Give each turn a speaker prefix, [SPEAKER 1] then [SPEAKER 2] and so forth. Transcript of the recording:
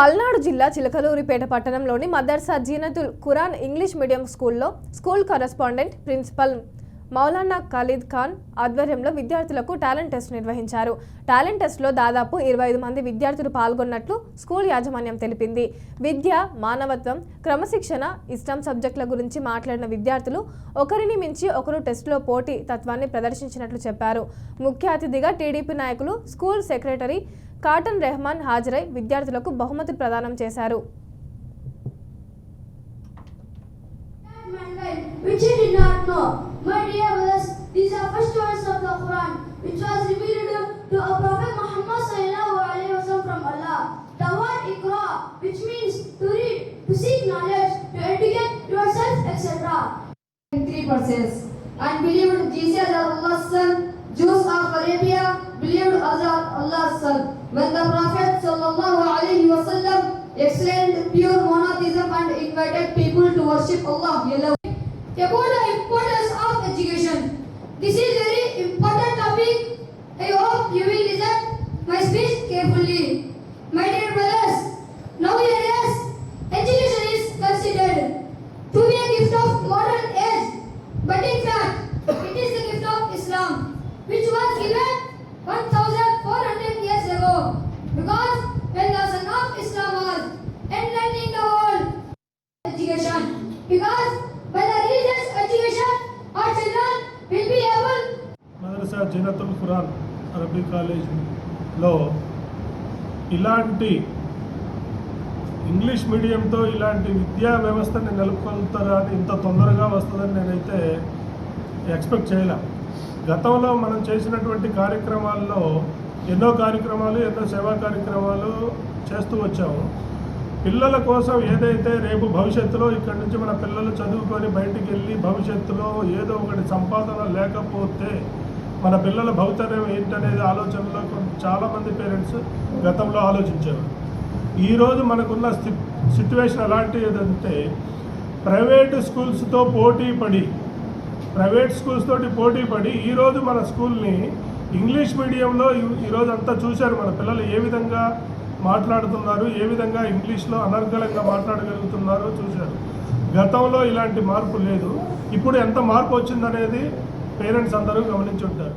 [SPEAKER 1] పల్నాడు జిల్లా చిలకలూరిపేట పట్టణంలోని Madrasa Zeenathul Quran English medium స్కూల్లో school correspondent principal Maulana Khalid Khan ఆధ్వర్యంలో విద్యార్థులకు టాలెంట్ టెస్ట్ నిర్వహించారు. టాలెంట్ టెస్ట్లో దాదాపు 25 మంది విద్యార్థులు పాల్గొన్నట్లు స్కూల్ యాజమాన్యం తెలిపింది. విద్య, మానవత్వం, క్రమశిక్షణ, ఇస్లాం సబ్జెక్టుల గురించి మాట్లాడిన విద్యార్థులు ఒకరిని మించి ఒకరు టెస్టులో పోటీ తత్వాన్ని ప్రదర్శించినట్లు చెప్పారు. ముఖ్య అతిథిగా టీడీపీ నాయకులు, స్కూల్ సెక్రటరీ కాటన్ రెహమాన్ హాజరై విద్యార్థులకు బహుమతులు ప్రదానం చేశారు.
[SPEAKER 2] Which you did not know. My dear brothers, these are first words of the Quran, which was revealed to our Prophet Muhammad sallallahu alaihi wasallam from Allah. The word Iqra, which means to read, to seek knowledge, to educate yourself, etc.
[SPEAKER 3] 3 verses. And believed Jesus as Allah's son. Jews of Arabia believed as Allah's son. When the Prophet sallallahu alaihi wasallam explained pure monotheism and invited people to worship Allah alone.
[SPEAKER 2] About the importance of education. This is very important topic. I hope you will listen my speech carefully. My dear brothers, nowadays education is considered to be a gift of modern age, but in fact it is the gift of Islam, which was given 1400 years ago. Because when the son of Islam was enlightening the world, education. Because by the religious education, our children will be able.
[SPEAKER 4] మదర్సా జీనతుల్ ఖురాన్ అరబీ కాలేజ్లో ఇలాంటి English మీడియంతో ఇలాంటి విద్యా వ్యవస్థని నెలకొల్తారని ఇంత తొందరగా వస్తుందని నేనైతే expect చేయలే. గతంలో మనం చేసినటువంటి కార్యక్రమాల్లో ఎన్నో సేవా కార్యక్రమాలు చేస్తూ వచ్చాము. పిల్లల కోసం ఏదైతే రేపు భవిష్యత్తులో ఇక్కడి నుంచి మన పిల్లలు చదువుకొని బయటికి వెళ్ళి భవిష్యత్తులో ఏదో ఒకటి సంపాదన లేకపోతే మన పిల్లల భవితవ్యం ఏంటనేది ఆలోచనలో చాలామంది పేరెంట్స్ గతంలో ఆలోచించారు. ఈరోజు మనకున్న సిచ్యువేషన్ ఎలాంటిదంటే ప్రైవేట్ స్కూల్స్తో పోటీ పడి ఈరోజు మన స్కూల్ని ఇంగ్లీష్ మీడియంలో ఈరోజు అంతా చూశారు. మన పిల్లలు ఏ విధంగా మాట్లాడుతున్నారు, ఏ విధంగా ఇంగ్లీష్లో అనర్గళంగా మాట్లాడగలుగుతున్నారో చూశారు. గతంలో ఇలాంటి మార్పు లేదు. ఇప్పుడు ఎంత మార్పు వచ్చిందనేది పేరెంట్స్ అందరూ గమనించి ఉంటారు.